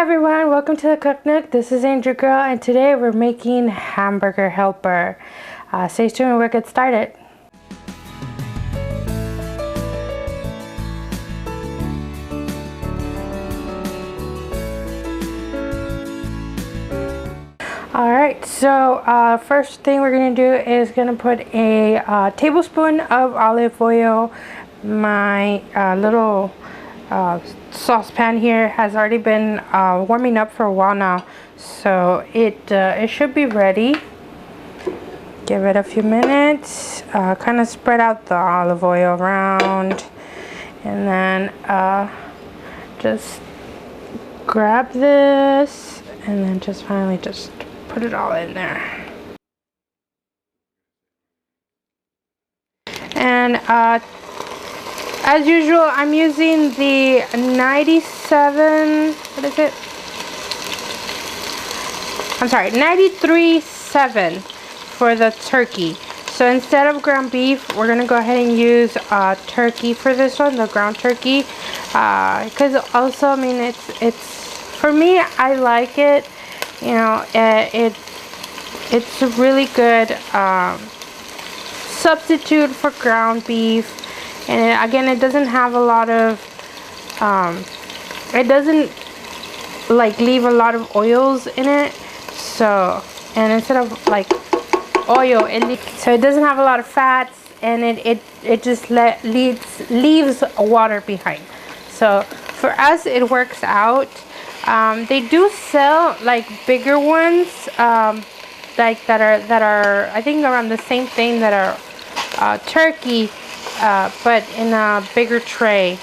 everyone, welcome to the Cook Nook. This is Angel Girl, and today we're making hamburger helper. Stay tuned, we'll get started. Alright, so first thing we're going to do is going to put a tablespoon of olive oil. My little saucepan here has already been warming up for a while now, so it should be ready. Give it a few minutes, kind of spread out the olive oil around, and then just grab this and then just finally just put it all in there. And as usual, I'm using the 97, what is it? I'm sorry, 93.7 for the turkey. So instead of ground beef, we're gonna go ahead and use turkey for this one, the ground turkey. Because also, I mean, it's for me, I like it. You know, it's a really good substitute for ground beef. And again, it doesn't have a lot of, it doesn't like leave a lot of oils in it. So, and instead of like oil, so it doesn't have a lot of fats, and it just leaves water behind. So for us, it works out. They do sell like bigger ones, like that are I think around the same thing that are turkey. But in a bigger tray.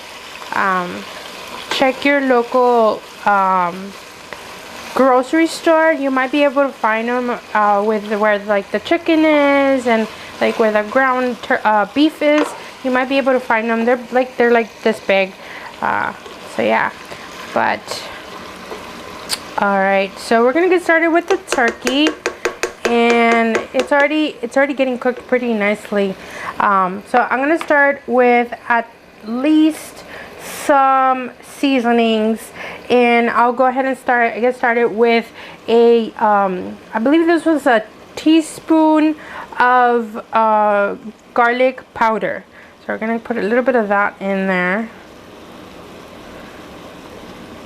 Check your local grocery store. You might be able to find them with where like the chicken is and like where the ground beef is. You might be able to find them. They're like this big. So yeah, but all right. So we're gonna get started with the turkey. And it's already getting cooked pretty nicely. So I'm gonna start with at least some seasonings, and I'll go ahead and get started with a I believe this was a teaspoon of garlic powder. So we're gonna put a little bit of that in there.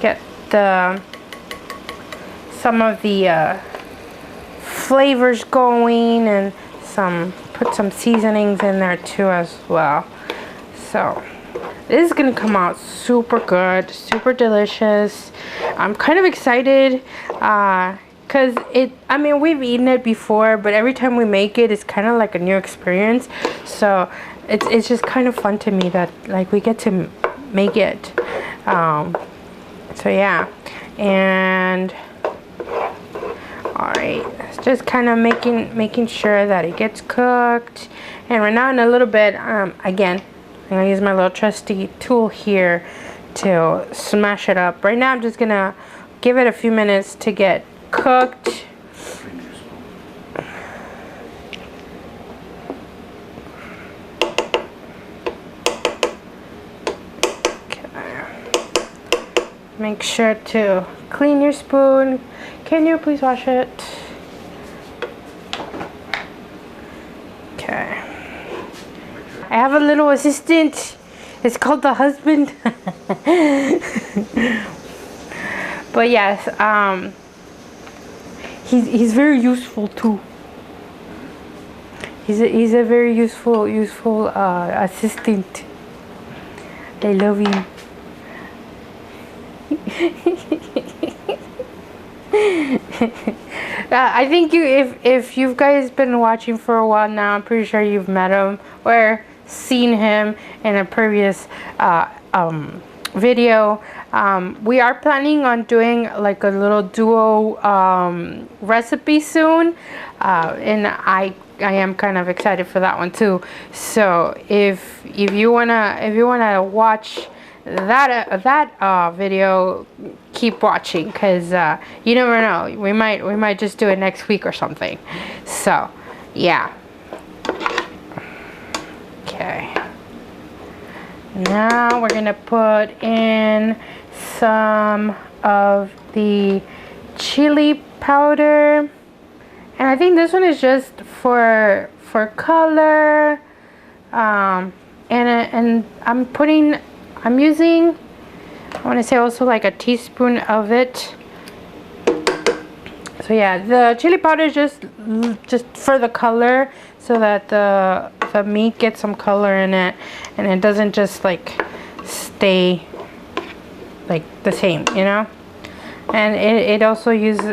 Get some of the flavors going, and put some seasonings in there too as well. So this is gonna come out super good, super delicious. I'm kind of excited because I mean, we've eaten it before, but every time we make it, it's kind of like a new experience. So it's just kind of fun to me that like we get to make it. So yeah, and alright, just kind of making sure that it gets cooked. And right now, in a little bit, again, I'm gonna use my little trusty tool here to smash it up. Right now, I'm just gonna give it a few minutes to get cooked. Okay. Make sure to clean your spoon. Can you please wash it? Okay. I have a little assistant. It's called the husband. But yes, he's very useful too. He's a very useful assistant. I love him. I think if you guys been watching for a while now, I'm pretty sure you've met him or seen him in a previous video. We are planning on doing like a little duo recipe soon, and I am kind of excited for that one too. So if you wanna watch that video, keep watching, because you never know, we might just do it next week or something. So yeah. Okay, now we're gonna put in some of the chili powder, and I think this one is just for color. And I'm using, I want to say also like a teaspoon of it. So yeah, the chili powder is just for the color, so that the meat gets some color in it, and it doesn't just like stay like the same, you know. And it also uses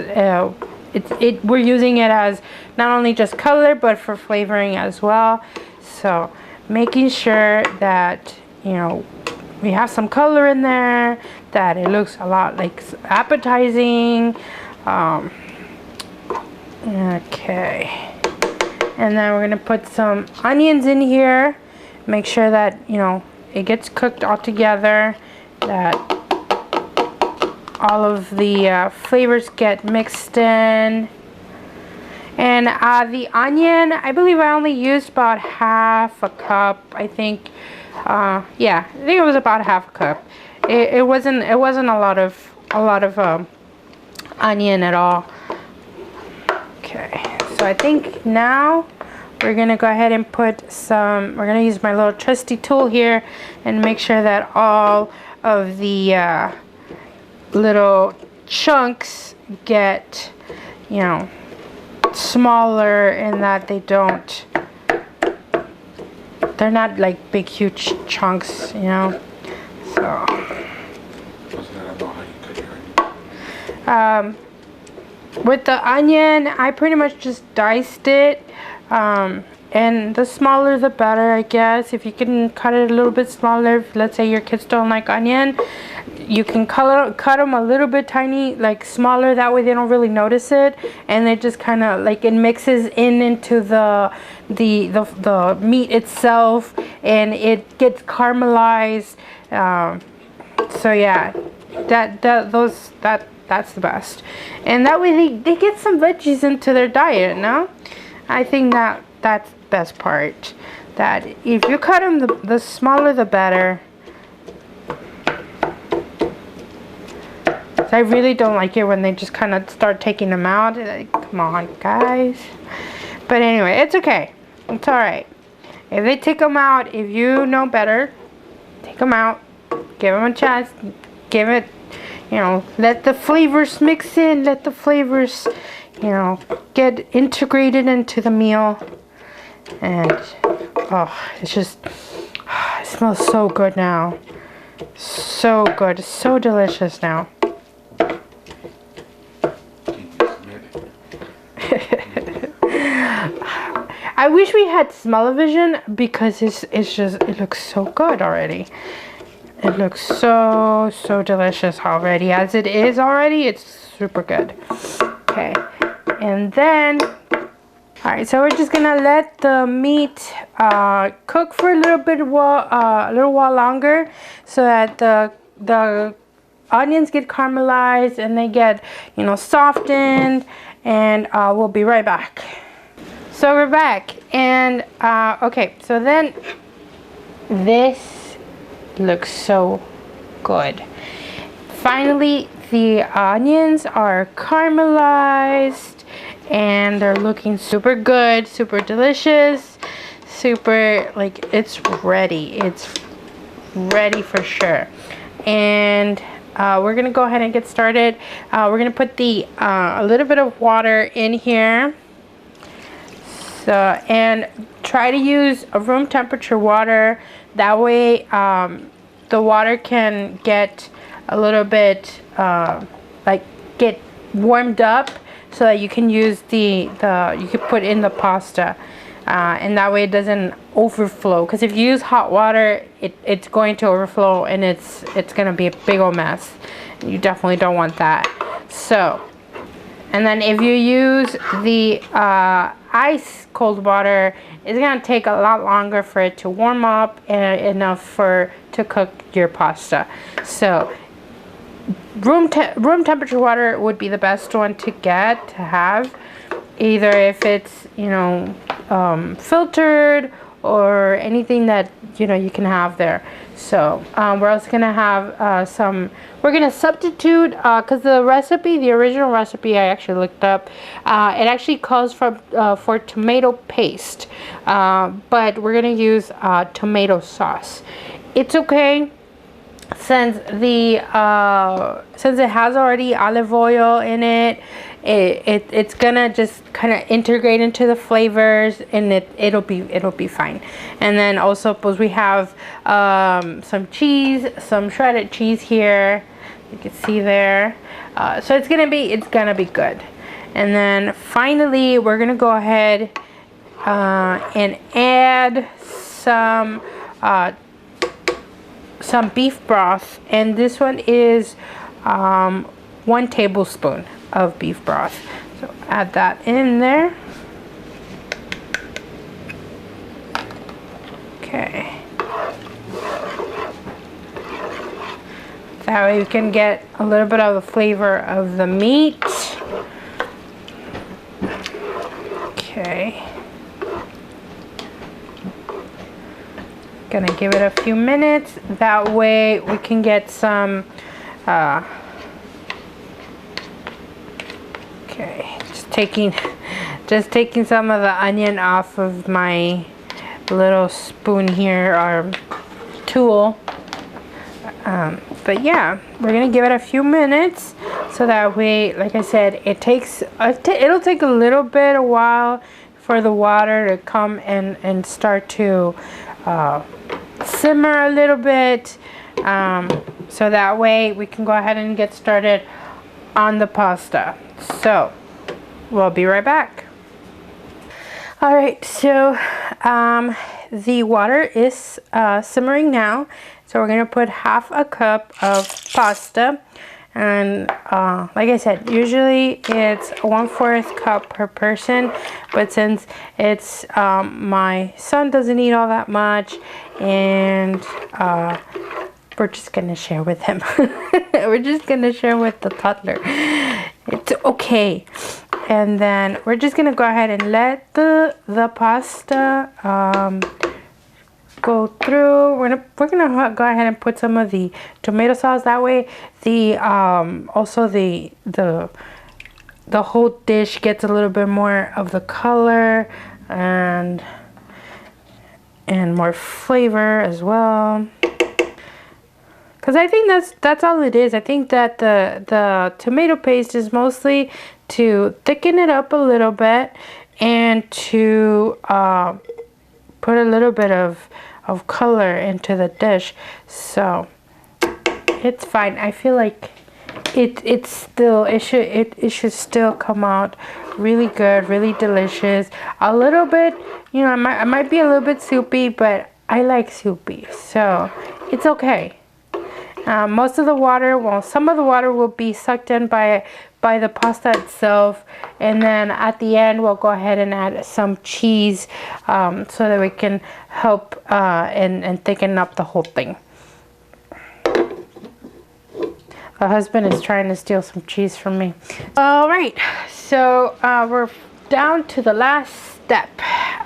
we're using it as not only just color but for flavoring as well. So making sure that, you know, we have some color in there, that it looks a lot like appetizing. Okay, and then we're gonna put some onions in here. Make sure that, you know, it gets cooked all together, that all of the flavors get mixed in. And the onion, I believe I only used about half a cup. I think, yeah, I think it was about half a cup. It wasn't a lot of onion at all. Okay, so I think now we're gonna go ahead and put some. We're gonna use my little trusty tool here and make sure that all of the little chunks get, you know, smaller, and that they're not like big huge chunks, you know. So with the onion, I pretty much just diced it, and the smaller the better, I guess. If you can cut it a little bit smaller, if, let's say your kids don't like onion, you can cut them a little bit tiny, like smaller, that way they don't really notice it, and it just kind of like it mixes into the meat itself, and it gets caramelized. So yeah, that's the best, and that way they get some veggies into their diet. No, I think that's the best part, that if you cut them, the smaller the better. I really don't like it when they just kind of start taking them out. Like, come on, guys. But anyway, it's okay. It's all right. If they take them out, if you know better, take them out. Give them a chance. Give it, you know, let the flavors mix in. Let the flavors, you know, get integrated into the meal. And, oh, it's just, it smells so good now. So good. So delicious now. I wish we had smell-o-vision, because it looks so good already. It looks so delicious already. As it is already, it's super good. Okay, and then, alright, so we're just gonna let the meat cook for a little while longer, so that the onions get caramelized and they get, you know, softened. And we'll be right back. So we're back, and okay, so then this looks so good. Finally, the onions are caramelized, and they're looking super good, super delicious, super, like, it's ready. It's ready for sure. And we're gonna go ahead and get started. We're gonna put a little bit of water in here. So, and try to use a room temperature water. That way, the water can get a little bit, like, get warmed up, so that you can use you can put in the pasta. And that way it doesn't overflow, because if you use hot water, it's going to overflow, and it's going to be a big old mess. You definitely don't want that. So, and then if you use the ice cold water, it's going to take a lot longer for it to warm up and enough to cook your pasta. So room temperature water would be the best one to have, either if it's, you know, filtered, or anything that you know you can have there. So we're also gonna have we're gonna substitute because the recipe, the original recipe I actually looked up, it actually calls for tomato paste, but we're gonna use tomato sauce. It's okay, since it has already olive oil in it. It's gonna just kind of integrate into the flavors, and it'll be fine. And then also, suppose we have some cheese, some shredded cheese here. You can see there. So it's gonna be good. And then finally, we're gonna go ahead and add some beef broth, and this one is 1 tablespoon of beef broth. So add that in there. Okay. That way we can get a little bit of the flavor of the meat. Okay. Gonna give it a few minutes. That way we can get some okay, just taking some of the onion off of my little spoon here, or tool. But yeah, we're gonna give it a few minutes, so that way, like I said, it'll take a little bit a while for the water to come and start to simmer a little bit, so that way we can go ahead and get started on the pasta. So we'll be right back. All right, so the water is simmering now, so we're gonna put 1/2 cup of pasta. And like I said, usually it's 1/4 cup per person, but since it's my son doesn't eat all that much, and we're just gonna share with him. We're just gonna share with the toddler. It's okay. And then we're just gonna go ahead and let the pasta go through. We're gonna go ahead and put some of the tomato sauce. That way the also the whole dish gets a little bit more of the color and more flavor as well. Because I think that's all it is. I think that the tomato paste is mostly to thicken it up a little bit, and to put a little bit of color into the dish. So it's fine. I feel like it should still come out really good, really delicious. A little bit, you know, I might be a little bit soupy, but I like soupy, so it's okay. Most of the water, well, some of the water will be sucked in by the pasta itself, and then at the end we'll go ahead and add some cheese, so that we can help and thicken up the whole thing. My husband is trying to steal some cheese from me. All right, so we're down to the last step.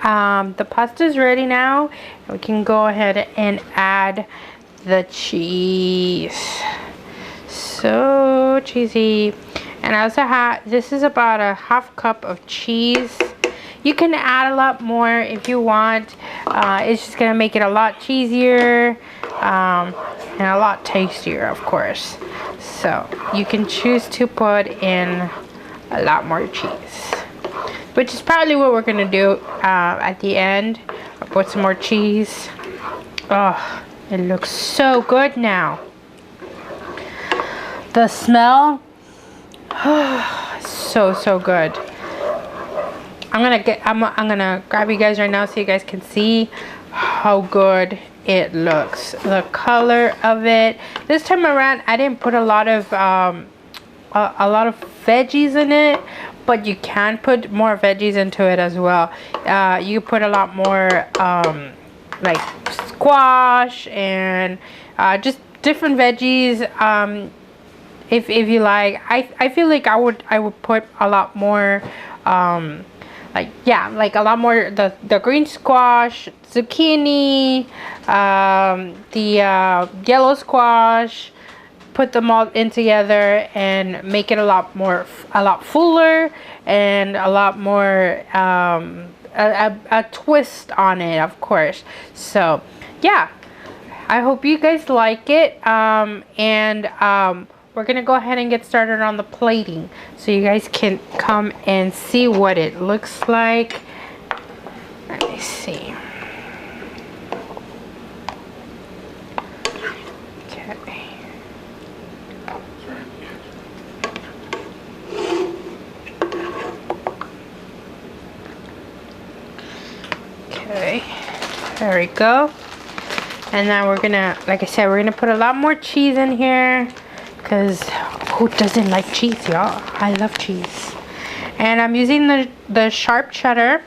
The pasta is ready now. We can go ahead and add the cheese. So cheesy. And I also have, this is about a 1/2 cup of cheese. You can add a lot more if you want. It's just gonna make it a lot cheesier, and a lot tastier, of course. So you can choose to put in a lot more cheese, which is probably what we're gonna do at the end. I'll put some more cheese. Oh, it looks so good now. The smell, so good. I'm gonna grab you guys right now so you guys can see how good it looks. The color of it. This time around, I didn't put a lot of veggies in it, but you can put more veggies into it as well. You put a lot more like squash and just different veggies. If you like, I feel like I would put a lot more like, yeah, like a lot more, the green squash, zucchini, the yellow squash. Put them all in together and make it a lot fuller and a lot more a twist on it, of course. So yeah, I hope you guys like it, and we're gonna go ahead and get started on the plating so you guys can come and see what it looks like. Let me see. Okay, there we go. And then we're gonna, like I said, we're gonna put a lot more cheese in here, because who doesn't like cheese, y'all? I love cheese. And I'm using the sharp cheddar.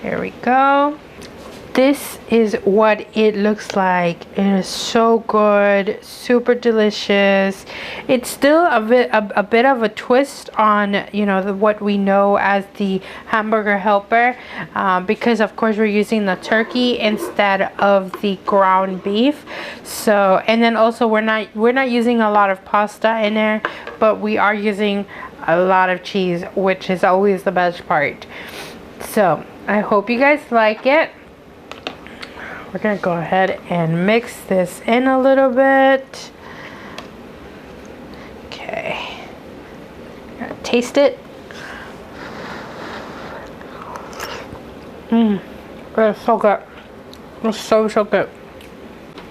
Here we go. This is what it looks like. It is so good, super delicious. It's still a bit of a twist on, you know, what we know as the hamburger helper, because of course we're using the turkey instead of the ground beef. So, and then also we're not using a lot of pasta in there, but we are using a lot of cheese, which is always the best part. So I hope you guys like it. We're gonna go ahead and mix this in a little bit. Okay, taste it. It's so good. It's so good.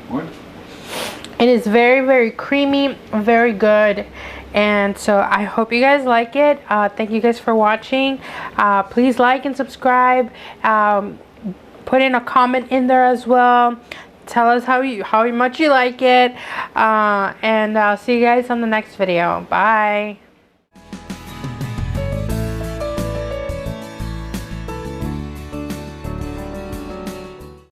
What? It is very, very creamy, very good. And so I hope you guys like it. Thank you guys for watching. Please like and subscribe. Put in a comment in there as well. Tell us how much you like it. And I'll see you guys on the next video. Bye.